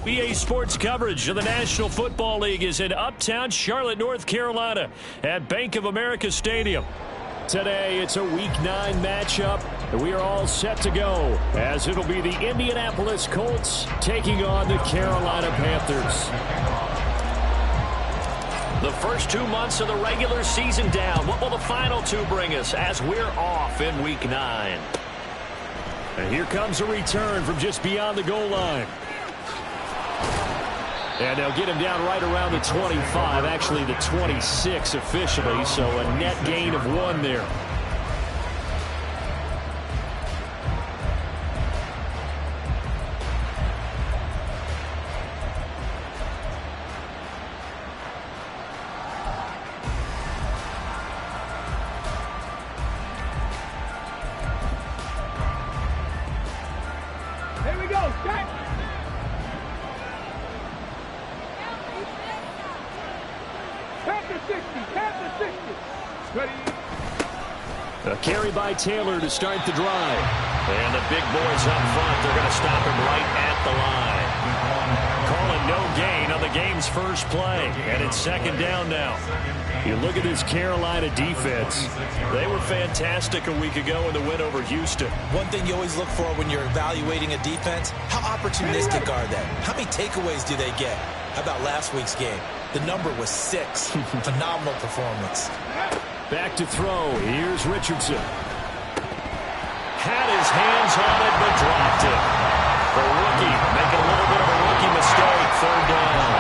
EA Sports coverage of the National Football League is in uptown Charlotte, North Carolina at Bank of America Stadium. Today, it's a Week 9 matchup, and we are all set to go, as it'll be the Indianapolis Colts taking on the Carolina Panthers. The first 2 months of the regular season down. What will the final 2 bring us as we're off in Week 9? And here comes a return from just beyond the goal line. And they'll get him down right around the 25, actually the 26 officially, so a net gain of 1 there. Here we go, set! Panther 60, Panther 60. Ready? A carry by Taylor to start the drive. And the big boys up front, they're going to stop him right at the line. Calling no gain on the game's first play. And it's second down now. You look at this Carolina defense. They were fantastic a week ago in the win over Houston. One thing you always look for when you're evaluating a defense, how opportunistic are they? How many takeaways do they get? How about last week's game? The number was 6. Phenomenal performance. Back to throw. Here's Richardson. Had his hands on it, but dropped it. The rookie making a little bit of a rookie mistake. Third down.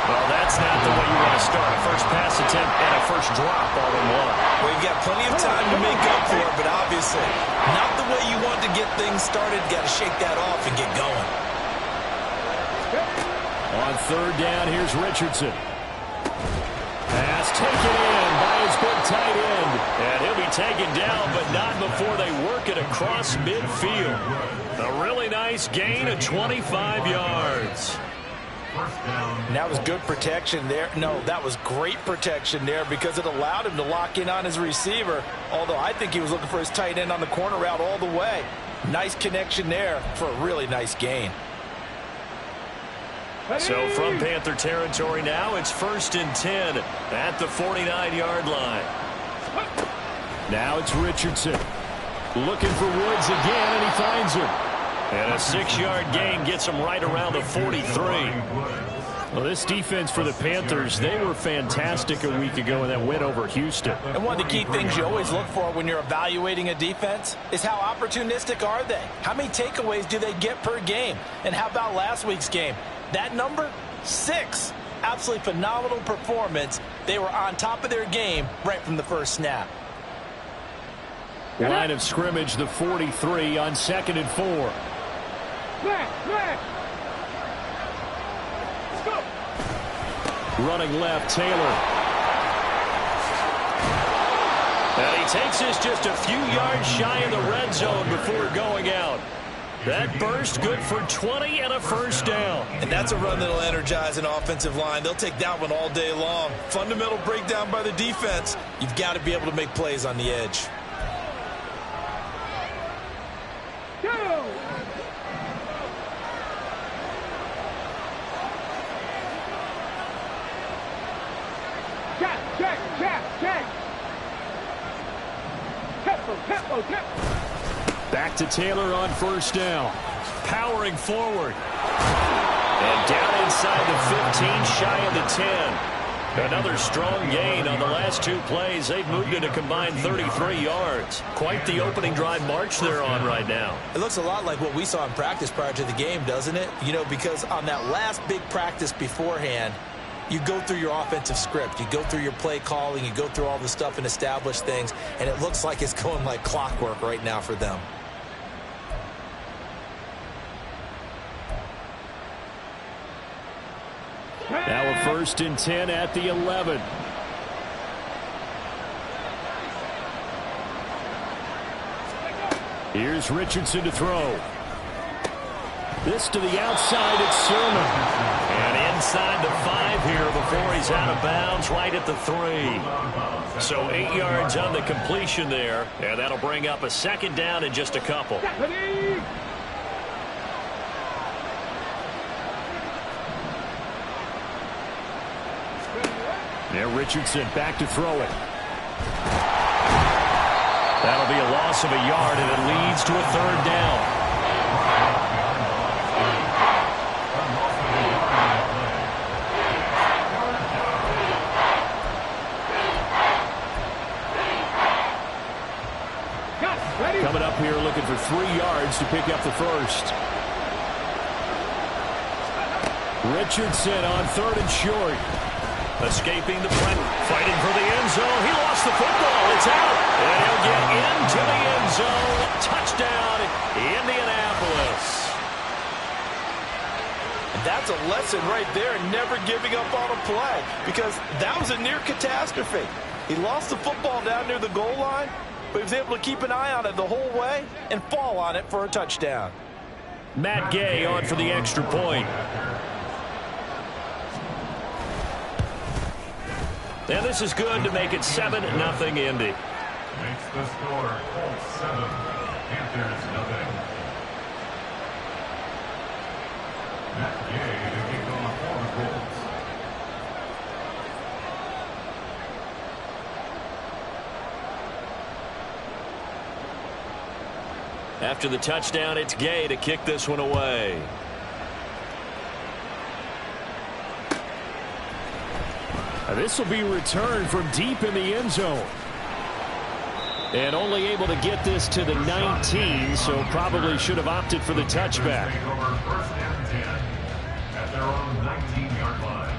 Well, that's not the way you want to start. A first pass attempt and a first drop all in one. Well, you've got plenty of time to make up for it, but obviously not the way you want to get things started. Got to shake that off and get going. On third down, here's Richardson. Pass taken in by his big tight end. And he'll be taken down, but not before they work it across midfield. A really nice gain of 25 yards. And that was good protection there. No, that was great protection there because it allowed him to lock in on his receiver. Although I think he was looking for his tight end on the corner route all the way. Nice connection there for a really nice gain. So from Panther territory now, it's 1st and 10 at the 49-yard line. Now it's Richardson. Looking for Woods again, and he finds him. And a 6-yard gain gets him right around the 43. Well, this defense for the Panthers, they were fantastic a week ago in that win over Houston. And one of the key things you always look for when you're evaluating a defense is how opportunistic are they? How many takeaways do they get per game? And how about last week's game? That number, 6. Absolutely phenomenal performance. They were on top of their game right from the first snap. Line of scrimmage, the 43 on 2nd and 4. Let's go. Running left, Taylor. And he takes this just a few yards shy of the red zone before going out. That burst good for 20 and a first down. And that's a run that'll energize an offensive line. They'll take that one all day long. Fundamental breakdown by the defense. You've got to be able to make plays on the edge. Go. Check. Tempo. Back to Taylor on first down. Powering forward. And down inside the 15, shy of the 10. Another strong gain on the last 2 plays. They've moved it a combined 33 yards. Quite the opening drive march they're on right now. It looks a lot like what we saw in practice prior to the game, doesn't it? You know, because on that last big practice beforehand, you go through your offensive script. You go through your play calling. You go through all the stuff and establish things. And it looks like it's going like clockwork right now for them. Now a 1st and 10 at the 11. Here's Richardson to throw. This to the outside, it's Sermon. And inside the 5 here before he's out of bounds, right at the 3. So 8 yards on the completion there, and that'll bring up a second down in just a couple. Now Richardson back to throw it. That'll be a loss of a yard, and it leads to a third down. Coming up here looking for 3 yards to pick up the first. Richardson on 3rd and short. Escaping the play, fighting for the end zone. He lost the football. It's out. And he'll get into the end zone. Touchdown, Indianapolis. And that's a lesson right there in never giving up on a play, because that was a near catastrophe. He lost the football down near the goal line, but he was able to keep an eye on it the whole way and fall on it for a touchdown. Matt Gay on for the extra point. And this is good to make it 7-0 Indy. Makes the score Colts 7, Panthers 0. Matt Gay to kick off for the Colts. After the touchdown, it's Gay to kick this one away. This will be returned from deep in the end zone. And only able to get this to the 19, so probably should have opted for the touchback. Take over 1st and 10 at their own 19-yard line.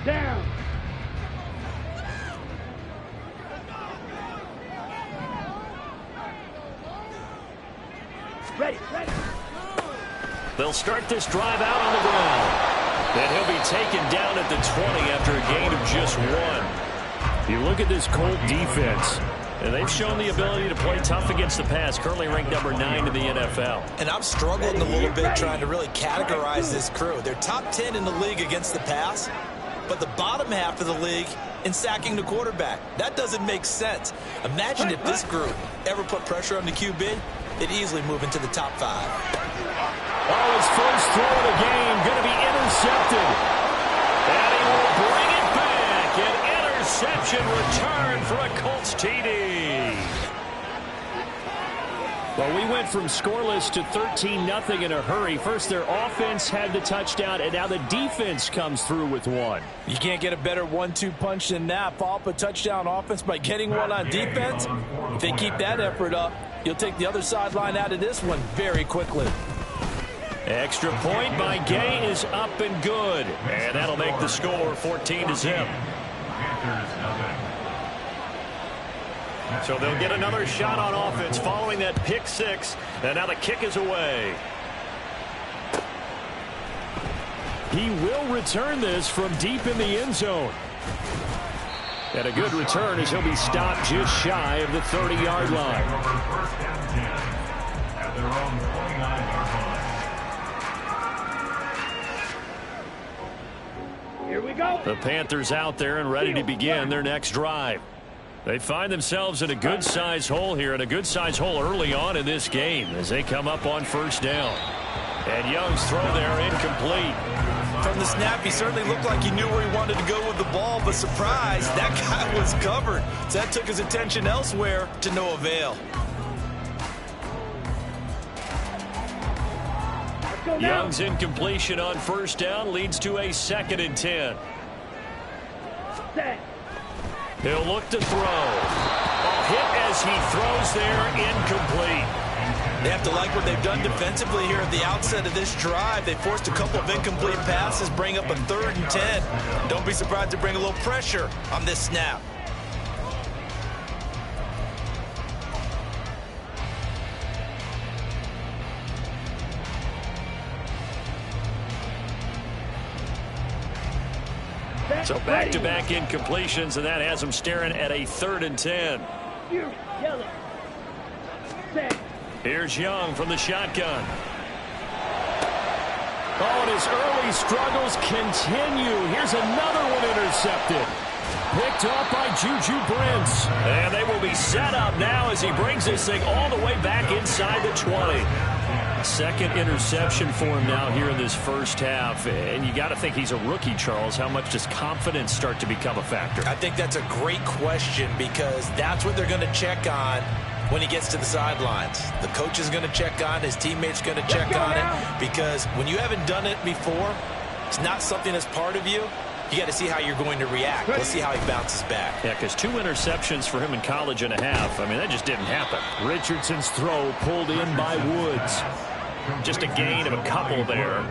Down. Ready. They'll start this drive out on the ground. And he'll be taken down at the 20 after a gain of just 1. You look at this Colt defense, and they've shown the ability to play tough against the pass, currently ranked number 9 in the NFL. And I'm struggling a little bit trying to really categorize this crew. They're top 10 in the league against the pass, but the bottom half of the league in sacking the quarterback. That doesn't make sense. Imagine if this group ever put pressure on the QB, they'd easily move into the top 5. Oh, his first throw of the game going to be intercepted. And he will bring it back. An interception return for a Colts TD. Well, we went from scoreless to 13-0 in a hurry. First, their offense had the touchdown, and now the defense comes through with one. You can't get a better 1-2 punch than that. Follow up a touchdown offense by getting one on defense. If they keep that effort up, you'll take the other sideline out of this one very quickly. Extra point by Gay is up and good. And that'll make the score 14-0. So they'll get another shot on offense following that pick 6. And now the kick is away. He will return this from deep in the end zone. And a good return as he'll be stopped just shy of the 30-yard line. At their own 29-yard line. Here we go. The Panthers out there and ready to begin their next drive. They find themselves in a good-sized hole here, and a good-sized hole early on in this game as they come up on 1st down. And Young's throw there incomplete. From the snap, he certainly looked like he knew where he wanted to go with the ball, but surprise, that guy was covered. So that took his attention elsewhere to no avail. Young's incompletion on 1st down leads to a 2nd and 10. Set. He'll look to throw. Ball hit as he throws there, incomplete. They have to like what they've done defensively here at the outset of this drive. They forced a couple of incomplete passes, bring up a 3rd and 10. Don't be surprised to bring a little pressure on this snap. So back-to-back incompletions, and that has him staring at a 3rd and 10. Yellow. Set. Here's Young from the shotgun. Oh, and his early struggles continue. Here's another one intercepted. Picked off by Juju Brents. And they will be set up now as he brings this thing all the way back inside the 20. Second interception for him now here in this first half. And you got to think he's a rookie, Charles. How much does confidence start to become a factor? I think that's a great question because that's what they're going to check on when he gets to the sidelines. The coach is going to check on, his teammates going to check on it, because when you haven't done it before, it's not something that's part of you. You got to see how you're going to react. Let's see how he bounces back. Yeah, because 2 interceptions for him in college and a half. I mean, that just didn't happen. Richardson's throw pulled in by Woods. Just a gain of a couple there.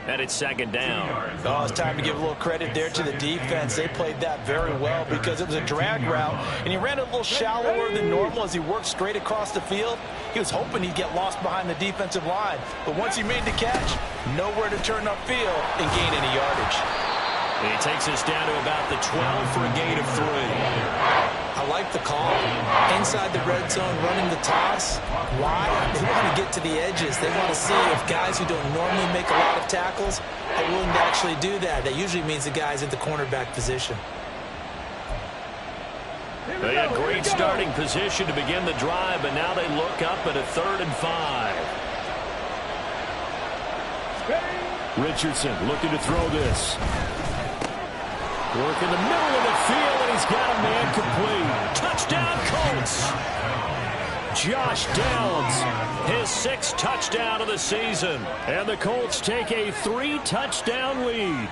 And it's second down. Oh, it's time to give a little credit there to the defense. They played that very well because it was a drag route, and he ran a little shallower than normal as he worked straight across the field. He was hoping he'd get lost behind the defensive line, but once he made the catch, nowhere to turn upfield and gain any yardage. He takes us down to about the 12 for a gain of 3. I like the call. Inside the red zone, running the toss. Why? They want to get to the edges. They want to see if guys who don't normally make a lot of tackles are willing to actually do that. That usually means the guy's at the cornerback position. They had great starting position to begin the drive, but now they look up at a 3rd and 5. Richardson looking to throw this. Work in the middle of the field, and he's got a man complete. Touchdown, Colts. Josh Downs, his 6th touchdown of the season. And the Colts take a 3-touchdown lead.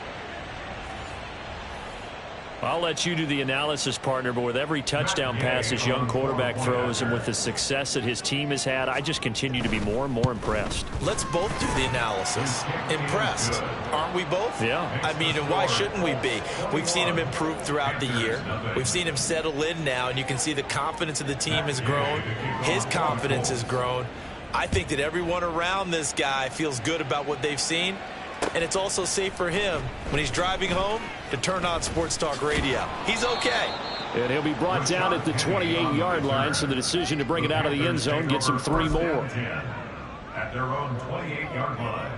I'll let you do the analysis, partner, but with every touchdown pass this young quarterback throws and with the success that his team has had, I just continue to be more and more impressed. Let's both do the analysis. Impressed. Aren't we both? Yeah. I mean, and why shouldn't we be? We've seen him improve throughout the year. We've seen him settle in now, and you can see the confidence of the team has grown. His confidence has grown. I think that everyone around this guy feels good about what they've seen. And it's also safe for him when he's driving home to turn on Sports Talk Radio. He's okay. And he'll be brought down at the 28-yard line, so the decision to bring it out of the end zone gets him 3 more. At their own 28-yard line.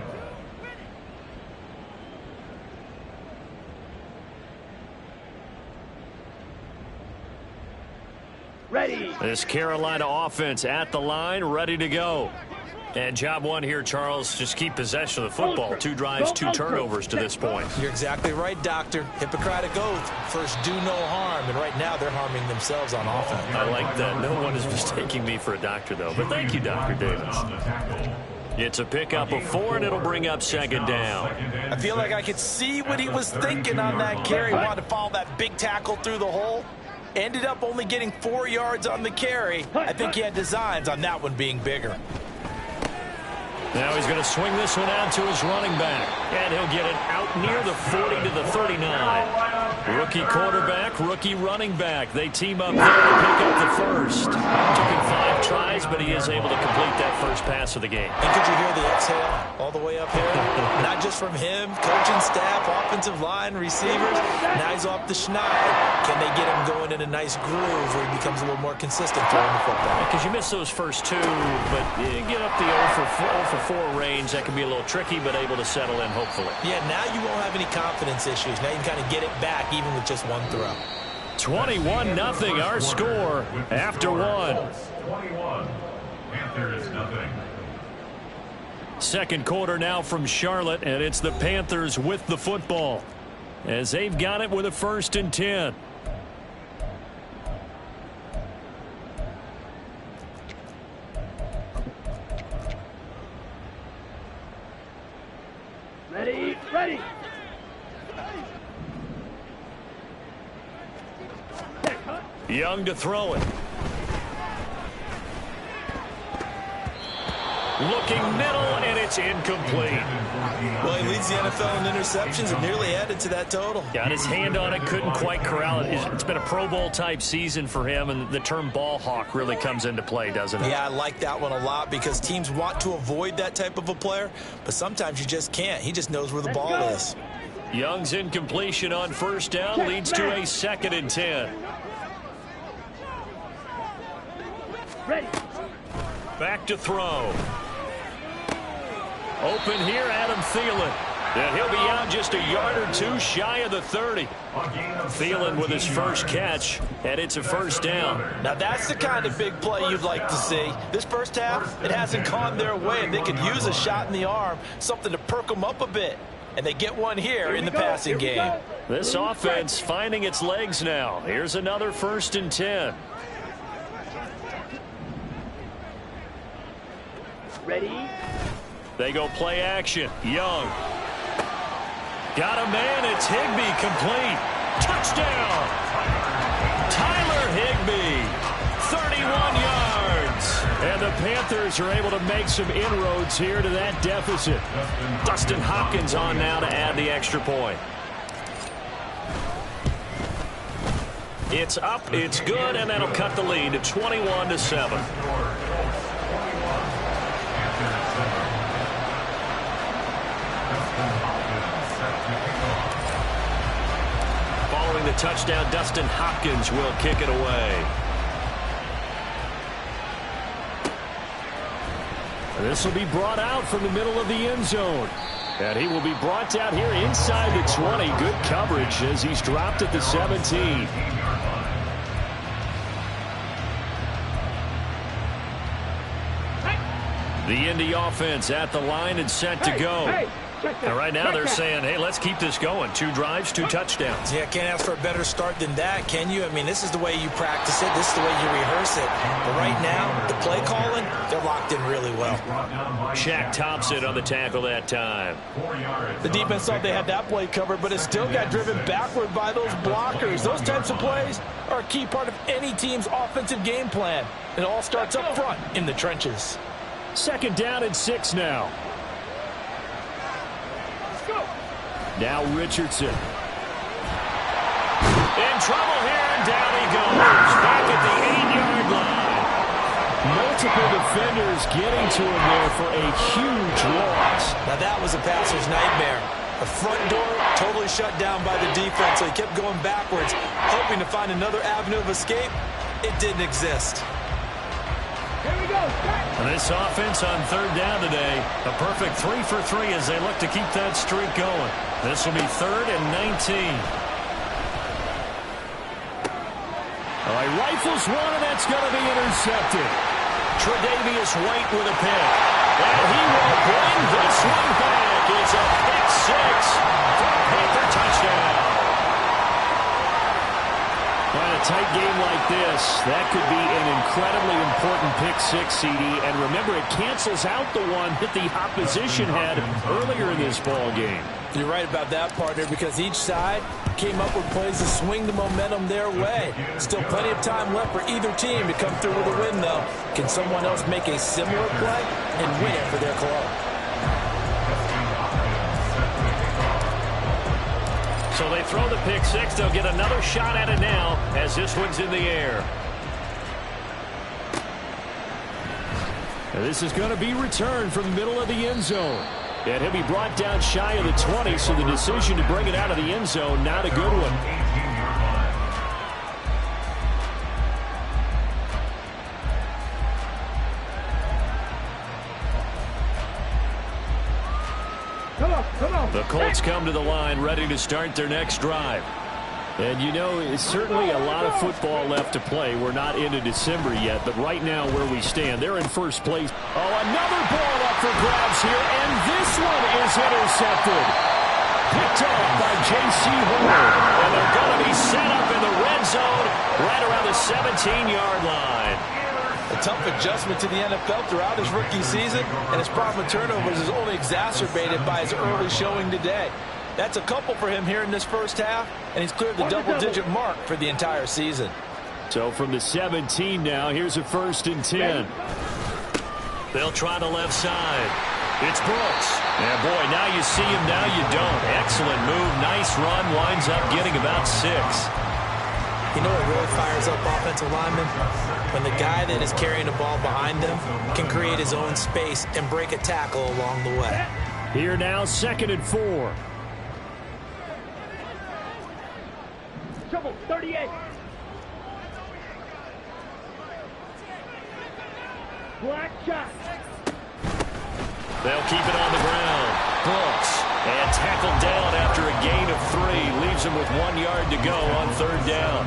Ready. This Carolina offense at the line, ready to go. And job one here, Charles, just keep possession of the football. 2 drives, 2 turnovers to this point. You're exactly right, Doctor. Hippocratic oath. First, do no harm. And right now, they're harming themselves on offense. I like that. No one is mistaking me for a doctor, though. But thank you, Dr. Davis. It's a pickup of 4, and it'll bring up second down. I feel like I could see what he was thinking on that carry. Wanted to follow that big tackle through the hole. Ended up only getting 4 yards on the carry. I think he had designs on that one being bigger. Now he's going to swing this one out to his running back. And he'll get it out near the 40 to the 39. Rookie quarterback, rookie running back. They team up there to pick up the first. Took him 5 tries, but he is able to complete that first pass of the game. And could you hear the exhale all the way up here? Not just from him, coaching staff, offensive line, receivers. Now he's off the schneid. Can they get him going in a nice groove where he becomes a little more consistent throwing the football? Because you miss those first 2, but you get up the 0 for 4 range. That can be a little tricky, but able to settle in, hopefully. Yeah, now you won't have any confidence issues. Now you can kind of get it back, even with just 1 throw. 21-0, our score after 1. 21. Panthers, nothing. Second quarter now from Charlotte, and it's the Panthers with the football as they've got it with a 1st and 10. Ready. Ready. Young to throw it. Looking middle, and it's incomplete. Well, he leads the NFL in interceptions and nearly added to that total. Got his hand on it, couldn't quite corral it. It's been a Pro Bowl-type season for him, and the term ball hawk really comes into play, doesn't it? Yeah, I like that one a lot because teams want to avoid that type of a player, but sometimes you just can't. He just knows where the ball is. Young's incompletion on 1st down leads to a 2nd and 10. Ready. Back to throw. Open here, Adam Thielen. And he'll be out just a yard or two shy of the 30. Thielen with his first catch, and it's a first down. Now that's the kind of big play you'd like to see. This first half, it hasn't gone their way, and they could use a shot in the arm, something to perk them up a bit. And they get one here in the passing game. This offense finding its legs now. Here's another 1st and 10. Ready? They go play action. Young. Got a man. It's Higbee complete. Touchdown. Tyler Higbee. 31 yards. And the Panthers are able to make some inroads here to that deficit. Dustin Hopkins on now to add the extra point. It's up, it's good, and that'll cut the lead to 21-7. Following the touchdown, Dustin Hopkins will kick it away. This will be brought out from the middle of the end zone. And he will be brought out here inside the 20. Good coverage as he's dropped at the 17. The Indy offense at the line and set to go. And right now they're saying, hey, let's keep this going. 2 drives, 2 touchdowns. Yeah, can't ask for a better start than that, can you? I mean, this is the way you practice it. This is the way you rehearse it. But right now, the play calling, they're locked in really well. Shaq Thompson on the tackle that time. The defense thought they had that play covered, but it still got driven backward by those blockers. Those types of plays are a key part of any team's offensive game plan. It all starts up front in the trenches. 2nd down and 6 now. Now Richardson. In trouble here, and down he goes. Back at the 8-yard line. Multiple defenders getting to him there for a huge loss. Now that was a passer's nightmare. The front door totally shut down by the defense, so he kept going backwards, hoping to find another avenue of escape. It didn't exist. Here we go. This offense on 3rd down today, a perfect 3 for 3 as they look to keep that streak going. This will be 3rd and 19. All right, rifles one, and that's going to be intercepted. Tre'Davious White with a pick. And he will bring this one back. It's a pick 6 for a Panther touchdown. In a tight game like this, that could be an incredibly important pick 6, CD. And remember, it cancels out the one that the opposition had earlier in this ball game. You're right about that, partner, because each side came up with plays to swing the momentum their way. Still plenty of time left for either team to come through with a win, though. Can someone else make a similar play and win it for their club? So they throw the pick 6. They'll get another shot at it now as this one's in the air. And this is going to be returned from the middle of the end zone. And he'll be brought down shy of the 20, so the decision to bring it out of the end zone, not a good one. Come on. The Colts come to the line ready to start their next drive. And you know, it's certainly a lot of football left to play. We're not into December yet, but right now where we stand, they're in first place. Oh, another ball up for grabs here, and this one is intercepted. Picked off by J.C. Horn. And they're going to be set up in the red zone right around the 17-yard line. A tough adjustment to the NFL throughout his rookie season, and his problem with turnovers is only exacerbated by his early showing today. That's a couple for him here in this first half, and he's cleared the double-digit mark for the entire season. So from the 17 now, here's a 1st and 10. They'll try the left side. It's Brooks. And boy, now you see him, now you don't. Excellent move, nice run, winds up getting about 6. You know what really fires up offensive linemen? When the guy that is carrying the ball behind them can create his own space and break a tackle along the way. Here now, 2nd and 4. Trouble, 38. Black shot. They'll keep it on the ground. Brooks, and 1 yard to go on third down.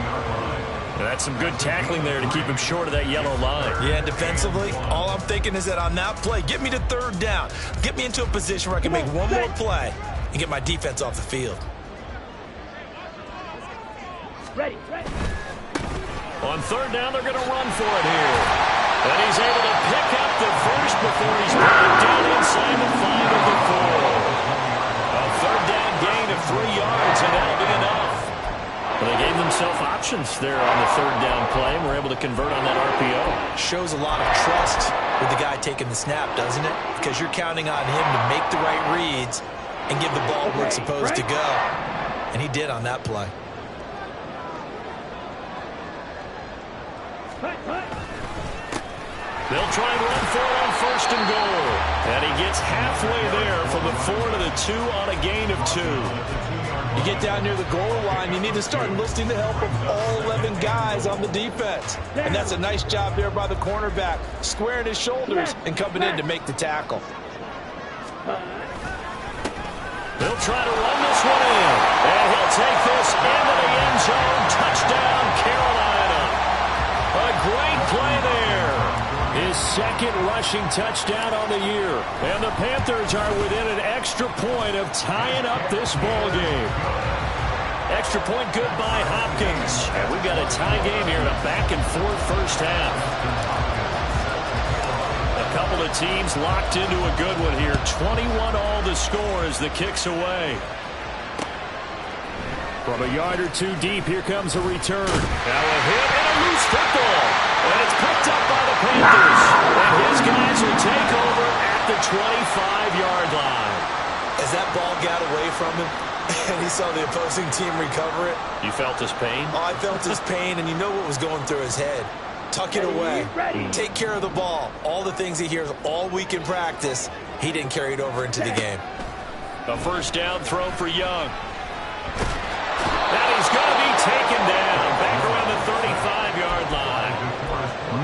And that's some good tackling there to keep him short of that yellow line. Yeah, defensively, all I'm thinking is that on that play, get me to third down. Get me into a position where I can make one more play and get my defense off the field. Ready. On third down, they're going to run for it here. And he's able to pick up the first before he's brought down inside the 5 of the 4. A third down gain of 3 yards, and that'll be enough. Well, they gave themselves options there on the third down play, and were able to convert on that RPO. Shows a lot of trust with the guy taking the snap, doesn't it? Because you're counting on him to make the right reads and give the ball where it's supposed to go. And he did on that play. They'll try and run for it on first and goal. And he gets halfway there from the 4 to the 2 on a gain of 2. You get down near the goal line, you need to start enlisting the help of all 11 guys on the defense. And that's a nice job there by the cornerback, squaring his shoulders and coming in to make the tackle. They'll try to run this one in. And he'll take this into the end zone. Touchdown, Carolina. A great play there. His second rushing touchdown on the year. And the Panthers are within an extra point of tying up this ball game. Extra point good by Hopkins. And we've got a tie game here in a back-and-forth first half. A couple of teams locked into a good one here. 21 all to score as the kick's away. From a yard or two deep, here comes a return. Now a hit and a loose football. And it's picked up by the Panthers. And his guys will take over at the 25-yard line. As that ball got away from him and he saw the opposing team recover it. You felt his pain? Oh, I felt his pain, and you know what was going through his head. Tuck it away. Take care of the ball. All the things he hears all week in practice, he didn't carry it over into the game. A first down throw for Young. And he's going to be taken down back around the 35-yard line.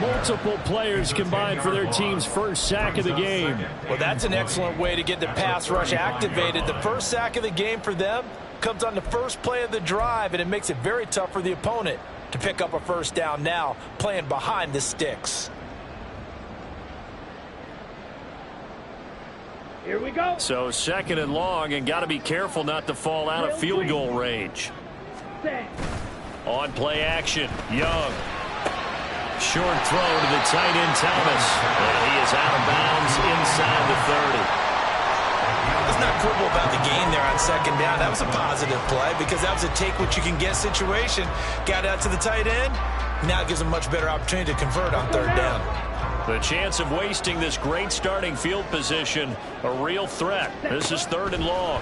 Multiple players combined for their team's first sack of the game. Well, that's an excellent way to get the pass rush activated. The first sack of the game for them comes on the first play of the drive, and it makes it very tough for the opponent to pick up a first down now, playing behind the sticks. Here we go. So second and long, and got to be careful not to fall out of field goal range. On play action, Young. Short throw to the tight end, Thomas. And he is out of bounds inside the 30. Let's not quibble about the gain there on second down. That was a positive play because that was a take-what-you-can-get situation. Got out to the tight end. Now it gives him a much better opportunity to convert on third down. The chance of wasting this great starting field position, a real threat. This is third and long.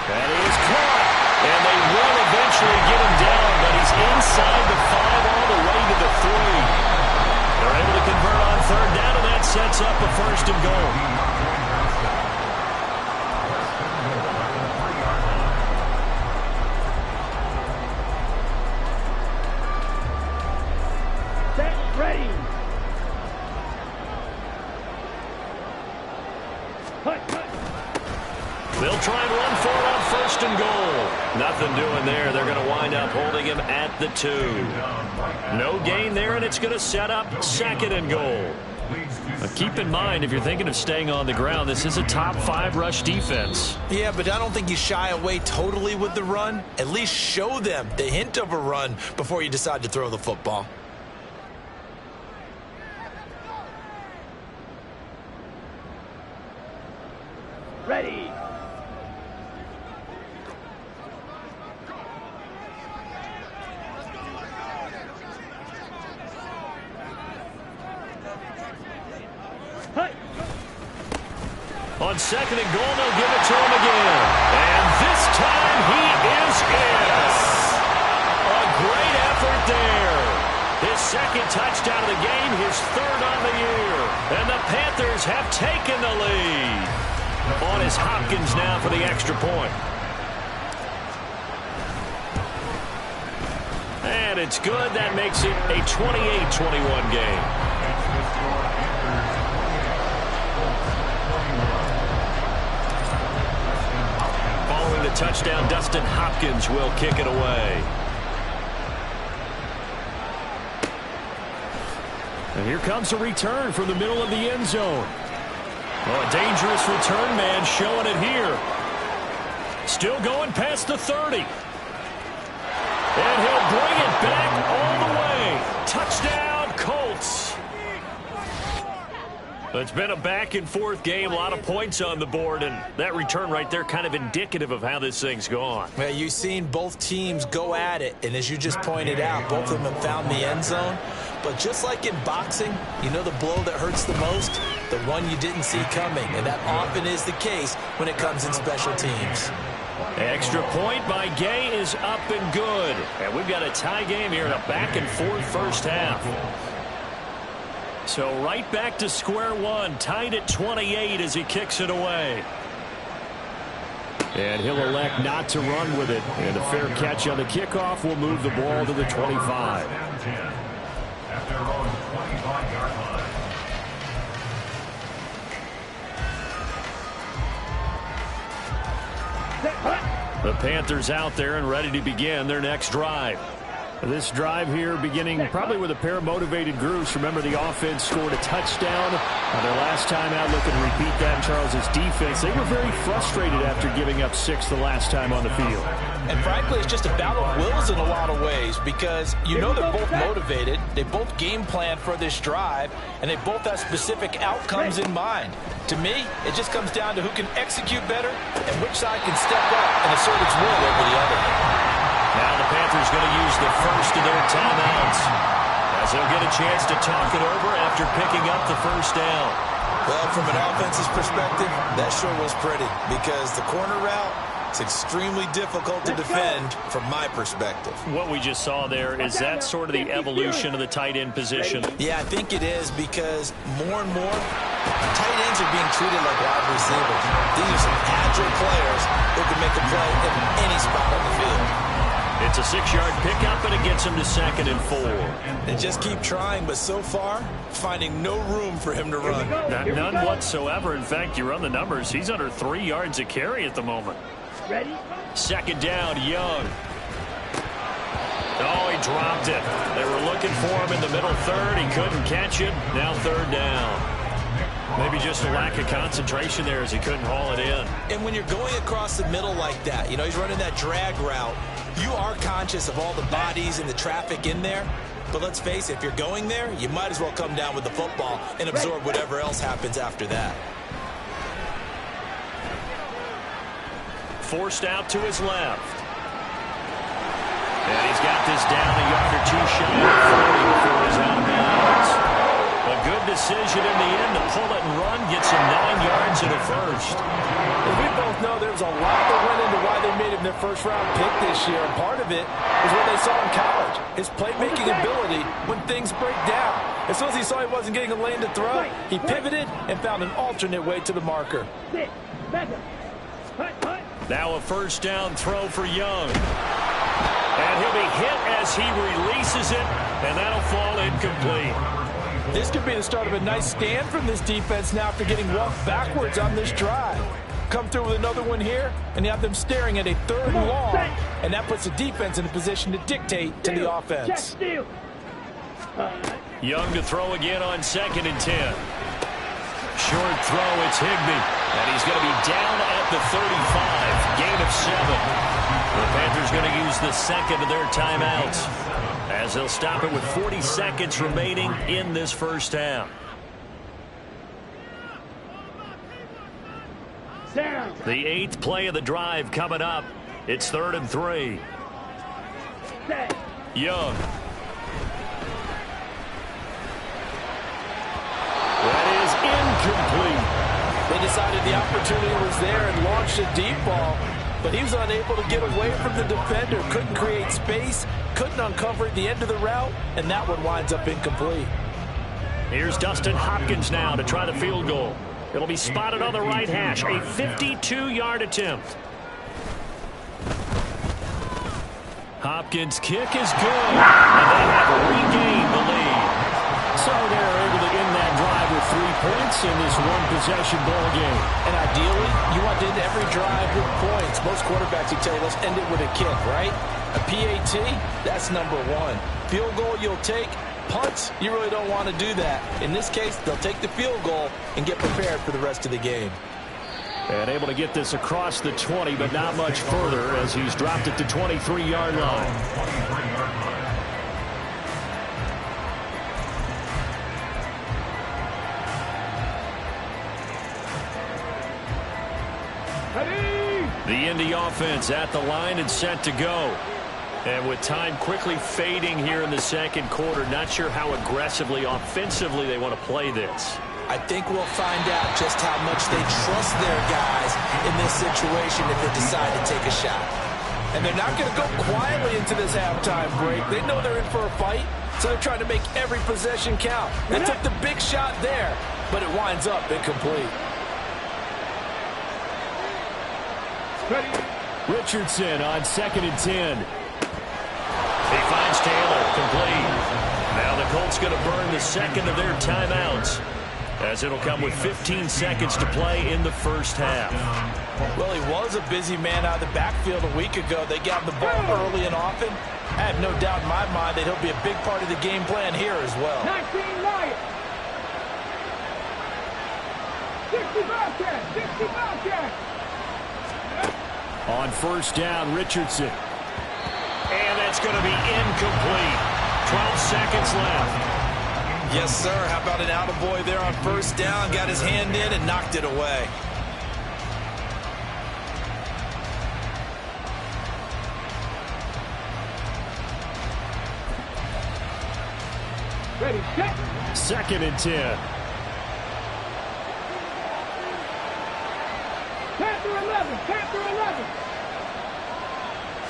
That is caught. And they will eventually get him down, but he's inside the 5 all the way to the 3. They're able to convert on third down, and that sets up a first and goal. Set, ready. They'll try and run for it on first and goal. Nothing doing there. They're going to wind up holding him at the 2. No gain there, and it's going to set up second and goal. Now keep in mind, if you're thinking of staying on the ground, this is a top 5 rush defense. Yeah, but I don't think you shy away totally with the run. At least show them the hint of a run before you decide to throw the football. Ready. On second and goal, they'll give it to him again. And this time he is in. A great effort there. His second touchdown of the game, his third on the year. And the Panthers have taken the lead. On is Hopkins now for the extra point. And it's good. That makes it a 28-21 game. touchdown. Dustin Hopkins will kick it away. And here comes a return from the middle of the end zone. Oh, a dangerous return man showing it here. Still going past the 30. And he'll bring it back all the way. Touchdown, Colts. It's been a back-and-forth game, a lot of points on the board, and that return right there kind of indicative of how this thing's gone. Well, you've seen both teams go at it, and as you just pointed out, both of them have found the end zone. But just like in boxing, you know the blow that hurts the most? The one you didn't see coming, and that often is the case when it comes in special teams. Extra point by Gay is up and good. And we've got a tie game here in a back-and-forth first half. So right back to square one, tied at 28 as he kicks it away. And he'll elect not to run with it. And a fair catch on the kickoff will move the ball to the 25. At their own 25-yard line. The Panthers out there and ready to begin their next drive. This drive here beginning probably with a pair of motivated groups. Remember, the offense scored a touchdown. Their last time out, looking to repeat that in Charles's defense. They were very frustrated after giving up 6 the last time on the field. And frankly, it's just a battle of wills in a lot of ways because you know they're both motivated. They both game plan for this drive, and they both have specific outcomes in mind. To me, it just comes down to who can execute better and which side can step up and assert its will over the other. Now the Panthers going to use the first of their timeouts as they'll get a chance to talk it over after picking up the first down. Well, from an offense's perspective, that sure was pretty because the corner route is extremely difficult to defend from my perspective. What we just saw there, is that sort of the evolution of the tight end position? Yeah, I think it is because more and more tight ends are being treated like wide receivers. These are some agile players who can make a play in any spot on the field. It's a 6-yard pickup, and it gets him to 2nd and 4. And just keep trying, but so far, finding no room for him to run. None whatsoever. In fact, you run the numbers. He's under 3 yards a carry at the moment. Ready? 2nd down, Young. Oh, he dropped it. They were looking for him in the middle third. He couldn't catch it. Now 3rd down. Maybe just a lack of concentration there as he couldn't haul it in. And when you're going across the middle like that, you know, he's running that drag route, you are conscious of all the bodies and the traffic in there. But let's face it, if you're going there, you might as well come down with the football and absorb whatever else happens after that. Forced out to his left. And he's got this down a yard or two shy of 40 before he's out of bounds. A good decision in the end to pull it and run, gets him 9 yards and a first. And we both know there's a lot that went into why they made him their first-round pick this year, and part of it is what they saw in college, his playmaking ability when things break down. As soon as he saw he wasn't getting a lane to throw, he pivoted and found an alternate way to the marker. Now a first down throw for Young. And he'll be hit as he releases it, and that'll fall incomplete. This could be the start of a nice stand from this defense now after getting walked backwards on this drive. Come through with another one here, and you have them staring at a 3rd and long, and that puts the defense in a position to dictate to the offense. Young to throw again on 2nd and 10. Short throw, it's Higbee, and he's going to be down at the 35. Gain of 7. The Panthers going to use the 2nd of their timeouts, as they'll stop it with 40 seconds remaining in this first half. The 8th play of the drive coming up. It's 3rd and 3. Young. That is incomplete. They decided the opportunity was there and launched a deep ball, but he was unable to get away from the defender, couldn't create space, couldn't uncover the end of the route, and that one winds up incomplete. Here's Dustin Hopkins now to try the field goal. It'll be spotted on the right hash, a 52-yard attempt. Hopkins' kick is good, and they have regained the lead. So they're able to end that drive with 3 points. points in this one-possession ball game. And ideally, you want to end every drive with points. Most quarterbacks will tell you, let's end it with a kick, right? A PAT, that's number one. Field goal you'll take. Punts, you really don't want to do that. In this case, they'll take the field goal and get prepared for the rest of the game. And able to get this across the 20, but not much further as he's dropped it to 23-yard line. The Indy offense at the line and set to go. And with time quickly fading here in the second quarter, not sure how aggressively, offensively they want to play this. I think we'll find out just how much they trust their guys in this situation if they decide to take a shot. And they're not going to go quietly into this halftime break. They know they're in for a fight, so they're trying to make every possession count. They took the big shot there, but it winds up incomplete. Richardson on 2nd and 10. He finds Taylor, complete. Now the Colts going to burn the second of their timeouts, as it'll come with 15 seconds to play in the first half. Well, he was a busy man out of the backfield a week ago. They got the ball early and often. I have no doubt in my mind that he'll be a big part of the game plan here as well. 19 Lions. 60 Bobcats. 60 Bobcats. On first down, Richardson. And that's going to be incomplete. 12 seconds left. Yes, sir. How about an attaboy there on first down? Got his hand in and knocked it away. Ready, set. 2nd and 10. Panther 11. Panther 11.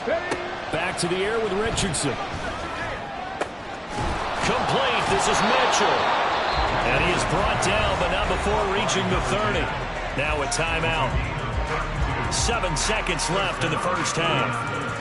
Ready. Back to the air with Richardson. Complete. This is Mitchell. And he is brought down, but not before reaching the 30. Now a timeout. 7 seconds left in the first half.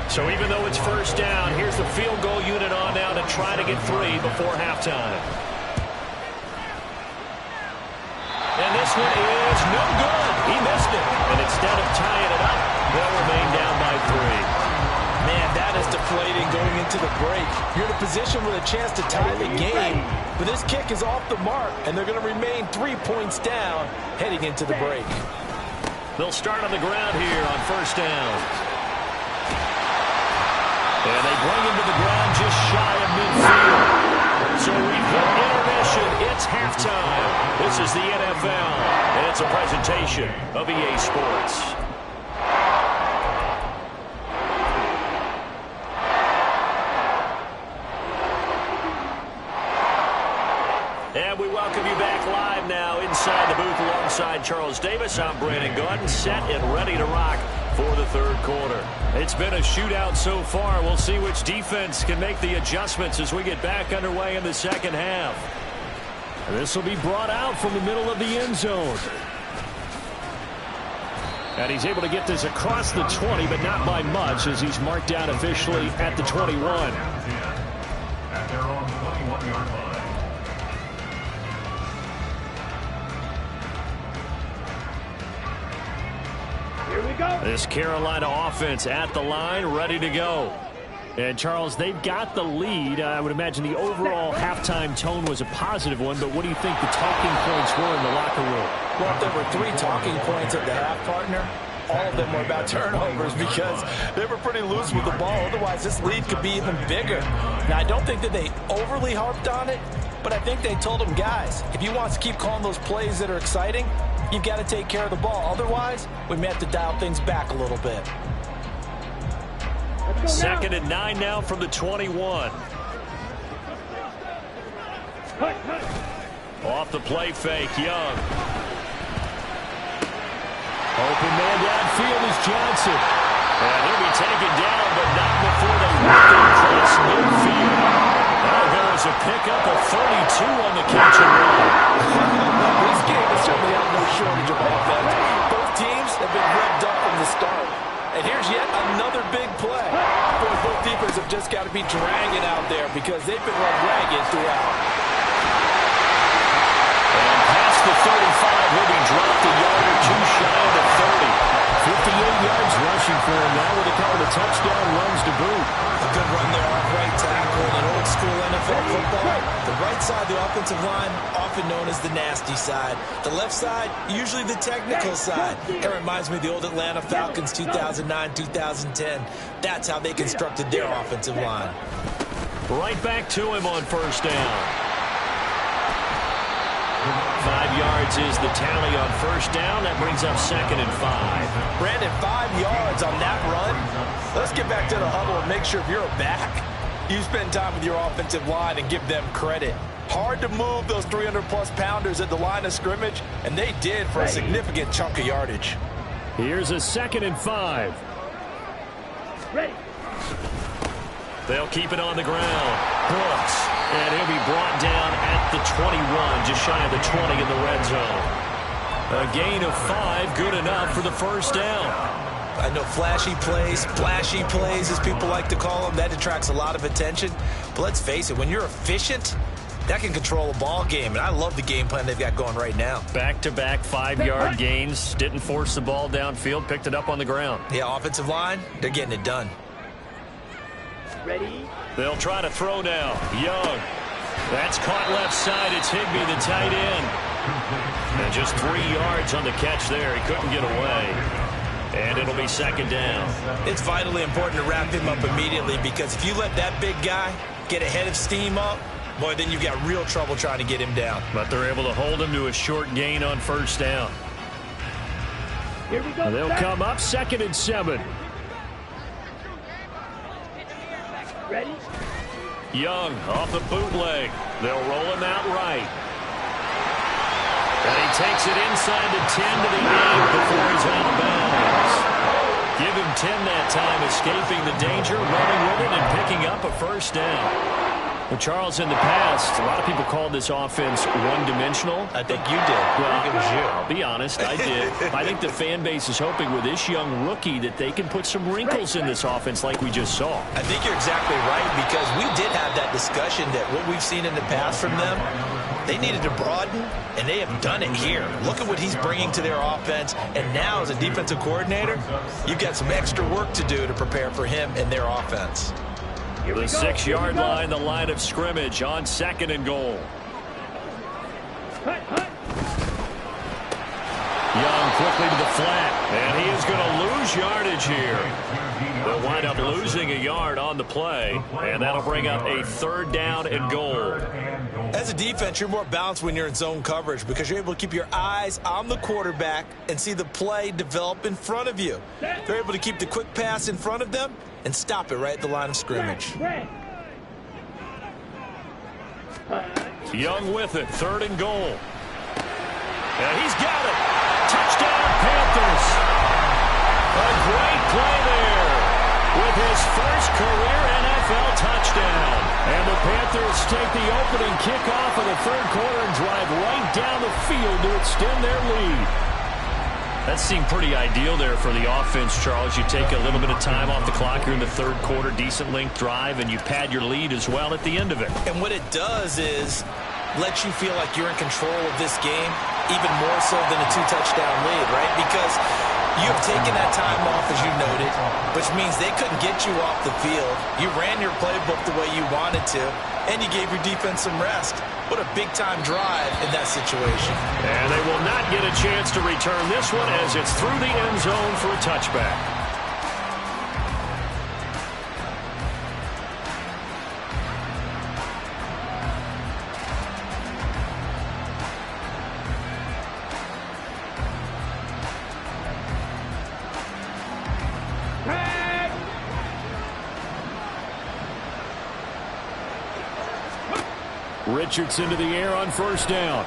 So even though it's first down, here's the field goal unit on now to try to get 3 before halftime. And this one is no good. He missed it. And instead of tying it up, they'll remain down by 3. Man, that is deflating going into the break. You're in a position with a chance to tie the game, but this kick is off the mark, and they're going to remain 3 points down heading into the break. They'll start on the ground here on first down. And they bring him to the ground just shy of midfield. So we've hit intermission. It's halftime. This is the NFL, and it's a presentation of EA Sports. And we welcome you back live now inside the booth alongside Charles Davis. I'm Brandon Gordon, set and ready to rock for the third quarter. It's been a shootout so far. We'll see which defense can make the adjustments as we get back underway in the second half. This will be brought out from the middle of the end zone. And he's able to get this across the 20, but not by much, as he's marked down officially at the 21. At their own 21-yard line. Here we go. This Carolina offense at the line, ready to go. And, Charles, they've got the lead. I would imagine the overall halftime tone was a positive one, but what do you think the talking points were in the locker room? Well, if there were 3 talking points at the half, partner, all of them were about turnovers because they were pretty loose with the ball. Otherwise, this lead could be even bigger. Now, I don't think that they overly harped on it, but I think they told them, guys, if you want to keep calling those plays that are exciting, you've got to take care of the ball. Otherwise, we may have to dial things back a little bit. 2nd and 9 now from the 21. Off the play fake, Young. Open man downfield is Johnson. And he'll be taken down, but not before they work him across midfield. Now there is a pickup of 32 on the catch and run. This game has certainly had no shortage of offense. Both teams have been revved up from the start. And here's yet another big play. Both defenses have just got to be dragging out there because they've been run ragged throughout. And past the 35, he'll be dropped a yard or two shy of the 30. 58 yards rushing for him now with a couple of touchdown runs to boot. A good run there off right tackle in old school NFL football. The right side, the offensive line, often known as the nasty side. The left side, usually the technical side. It reminds me of the old Atlanta Falcons 2009-2010. That's how they constructed their offensive line. Right back to him on first down. 5 yards is the tally on first down. That brings up 2nd and 5. Brandon, 5 yards on that run. Let's get back to the huddle and make sure if you're a back, you spend time with your offensive line and give them credit. Hard to move those 300-plus pounders at the line of scrimmage, and they did for a significant chunk of yardage. Here's a 2nd and 5. Ready. They'll keep it on the ground. Brooks. And he'll be brought down at the 21, just shy of the 20 in the red zone. A gain of 5, good enough for the first down. I know flashy plays, as people like to call them, that attracts a lot of attention. But let's face it, when you're efficient, that can control a ball game. And I love the game plan they've got going right now. Back-to-back 5-yard gains. Didn't force the ball downfield, picked it up on the ground. Yeah, offensive line, they're getting it done. Ready. They'll try to throw now. Young. That's caught left side. It's Higbee, the tight end. And just 3 yards on the catch there. He couldn't get away. And it'll be 2nd down. It's vitally important to wrap him up immediately because if you let that big guy get ahead of steam up, boy, then you've got real trouble trying to get him down. But they're able to hold him to a short gain on first down. Here we go. They'll come up 2nd and 7. Ready. Young off the bootleg. They'll roll him out right. And he takes it inside the 10 to the 8 before he's out of bounds. Give him 10 that time, escaping the danger, running with it, and picking up a first down. Well, Charles, in the past, a lot of people called this offense one-dimensional. I think you did. Well, I think it was you. I'll be honest, I did. I think the fan base is hoping with this young rookie that they can put some wrinkles in this offense like we just saw. I think you're exactly right because we did have that discussion that what we've seen in the past from them, they needed to broaden, and they have done it here. Look at what he's bringing to their offense, and now as a defensive coordinator, you've got some extra work to do to prepare for him and their offense. The 6-yard line, the line of scrimmage on 2nd and goal. Young quickly to the flat, and he is going to lose yardage here. They'll wind up losing a yard on the play, and that'll bring up a 3rd down and goal. As a defense, you're more balanced when you're in zone coverage because you're able to keep your eyes on the quarterback and see the play develop in front of you. They're able to keep the quick pass in front of them and stop it right at the line of scrimmage. Young with it, 3rd and goal. And he's got it. Touchdown, Panthers. A great play there with his first career NFL touchdown. And the Panthers take the opening kickoff of the 3rd quarter and drive right down the field to extend their lead. That seemed pretty ideal there for the offense, Charles. You take a little bit of time off the clock here in the 3rd quarter, decent length drive, and you pad your lead as well at the end of it. And what it does is let you feel like you're in control of this game, even more so than a 2-touchdown lead, right? Because you have taken that time off, as you noted, which means they couldn't get you off the field. You ran your playbook the way you wanted to, and you gave your defense some rest. What a big-time drive in that situation. And they will not get a chance to return this one as it's through the end zone for a touchback. Richardson to the air on first down.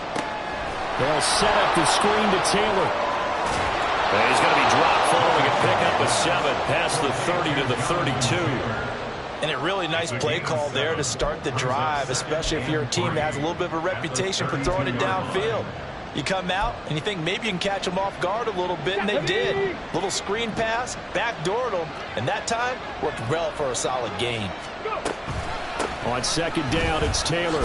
They'll set up the screen to Taylor. And he's going to be dropped of 7 past the 30 to the 32. And a really nice play call there to start the drive, especially if you're a team that has a little bit of a reputation for throwing it downfield. You come out and you think maybe you can catch them off guard a little bit, and they did. Little screen pass, backdoored them, and that time worked well for a solid gain. On second down, it's Taylor.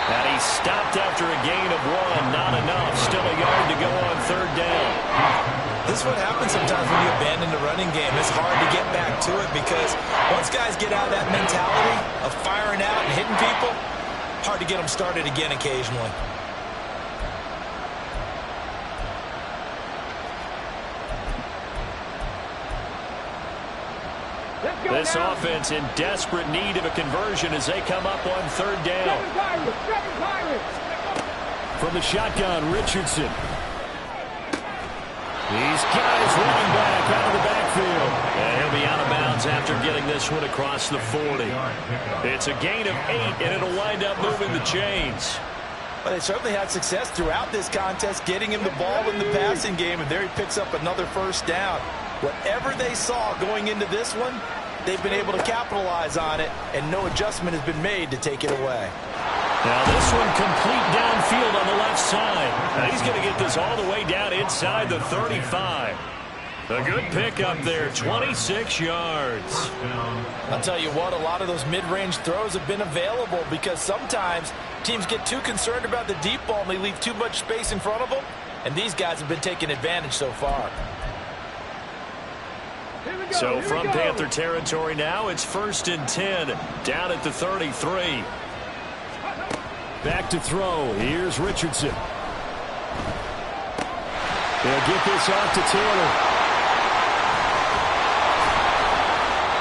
And he stopped after a gain of 1. Not enough. Still a yard to go on third down. This is what happens sometimes when you abandon the running game. It's hard to get back to it because once guys get out of that mentality of firing out and hitting people, hard to get them started again occasionally. This offense in desperate need of a conversion as they come up on third down. From the shotgun, Richardson. These guys running back out of the backfield. And he'll be out of bounds after getting this one across the 40. It's a gain of 8, and it'll wind up moving the chains. Well, they certainly had success throughout this contest, getting him the ball in the passing game, and there he picks up another first down. Whatever they saw going into this one, they've been able to capitalize on it, and no adjustment has been made to take it away. Now this one complete downfield on the left side. Now he's going to get this all the way down inside the 35. A good pickup there, 26 yards. I'll tell you what, a lot of those mid-range throws have been available because sometimes teams get too concerned about the deep ball and they leave too much space in front of them, and these guys have been taking advantage so far. So from Panther territory now, it's 1st and 10, down at the 33. Back to throw. Here's Richardson. They'll get this off to Taylor.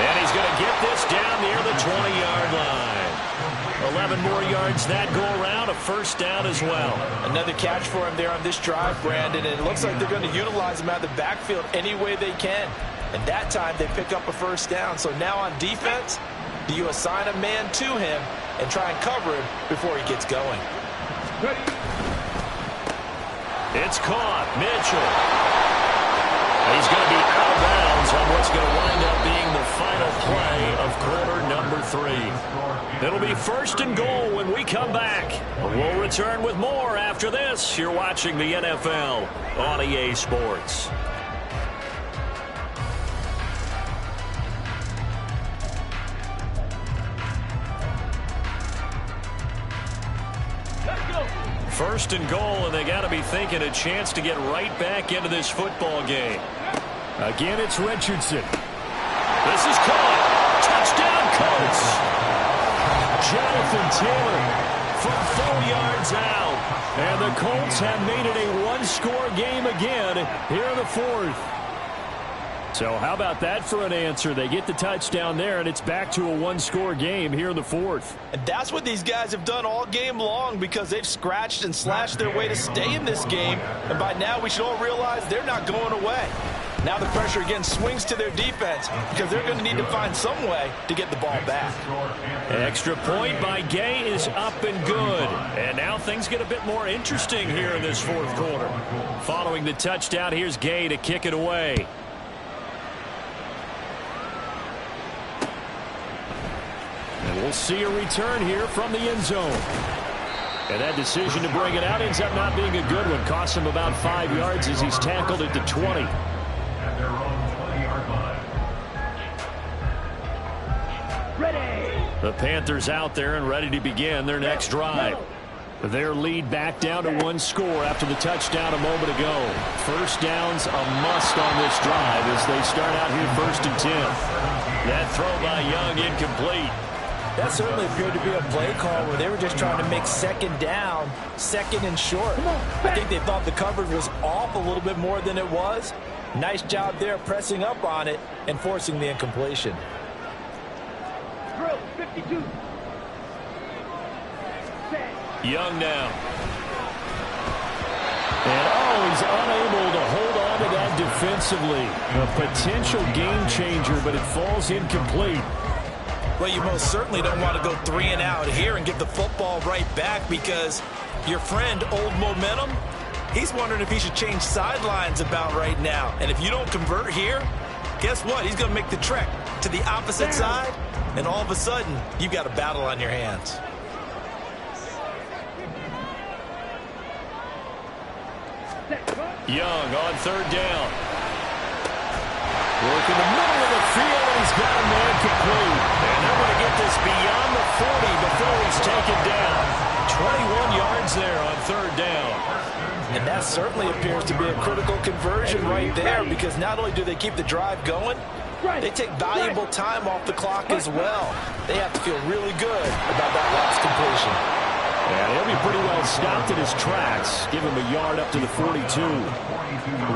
And he's going to get this down near the 20-yard line. 11 more yards that go around, a first down as well. Another catch for him there on this drive, Brandon, and it looks like they're going to utilize him out of the backfield any way they can. And that time they pick up a first down. So now on defense, do you assign a man to him and try and cover him before he gets going? It's caught. Mitchell. He's going to be out of bounds on what's going to wind up being the final play of quarter number 3. It'll be 1st and goal when we come back. We'll return with more after this. You're watching the NFL on EA Sports. First and goal, and they got to be thinking a chance to get right back into this football game. Again, it's Richardson. This is caught. Touchdown, Colts. Jonathan Taylor from 4 yards out. And the Colts have made it a one-score game again here in the 4th. So how about that for an answer? They get the touchdown there, and it's back to a one-score game here in the 4th. And that's what these guys have done all game long because they've scratched and slashed their way to stay in this game. And by now we should all realize they're not going away. Now the pressure again swings to their defense because they're going to need to find some way to get the ball back. Extra point by Gay is up and good. And now things get a bit more interesting here in this 4th quarter. Following the touchdown, here's Gay to kick it away. And we'll see a return here from the end zone. And that decision to bring it out ends up not being a good one. Costs him about 5 yards as he's tackled at the 20. At their own 20-yard line. Ready. The Panthers out there and ready to begin their next drive. Their lead back down to 1 score after the touchdown a moment ago. First down's a must on this drive as they start out here 1st and 10. That throw by Young incomplete. That certainly appeared to be a play call where they were just trying to make second down, second and short. I think they thought the coverage was off a little bit more than it was. Nice job there pressing up on it and forcing the incompletion. Drill 52. Young now. And he's unable to hold on to that defensively. A potential game changer, but it falls incomplete. Well, you most certainly don't want to go 3 and out here and get the football right back because your friend, Old Momentum, He's wondering if he should change sidelines about right now. And if you don't convert here, guess what? He's going to make the trek to the opposite side, and all of a sudden, you've got a battle on your hands. Young on third down. Work in the middle of the field, and he's got a man complete. And they're going to get this beyond the 40 before he's taken down. 21 yards there on third down. And that certainly appears to be a critical conversion right there, because not only do they keep the drive going, they take valuable time off the clock as well. They have to feel really good about that last completion. And he'll be pretty well stopped in his tracks. Give him a yard up to the 42.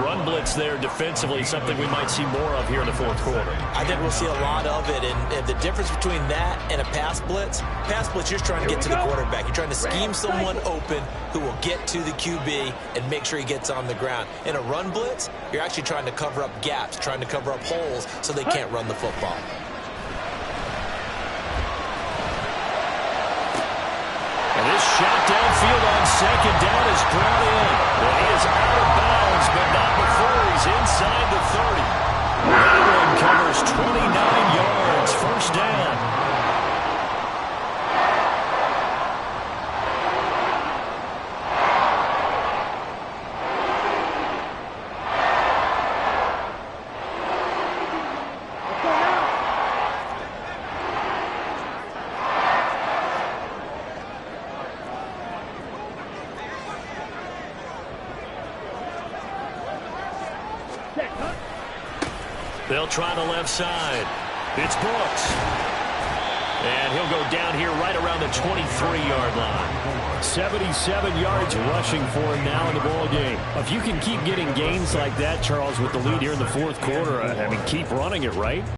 Run blitz there defensively, something we might see more of here in the fourth quarter. I think we'll see a lot of it. And the difference between that and a pass blitz, you're trying to get to the quarterback. You're trying to scheme someone open who will get to the QB and make sure he gets on the ground. In a run blitz, you're actually trying to cover up gaps, trying to cover up holes so they can't run the football. And this shot downfield on second down is brought in. Well, he is out of bounds, but not before he's inside the 30. That one covers 29 yards, first down. They'll try the left side. It's Brooks. And he'll go down here right around the 23-yard line. 77 yards rushing for him now in the ball game. If you can keep getting gains like that, Charles, with the lead here in the fourth quarter, I mean, keep running it, right?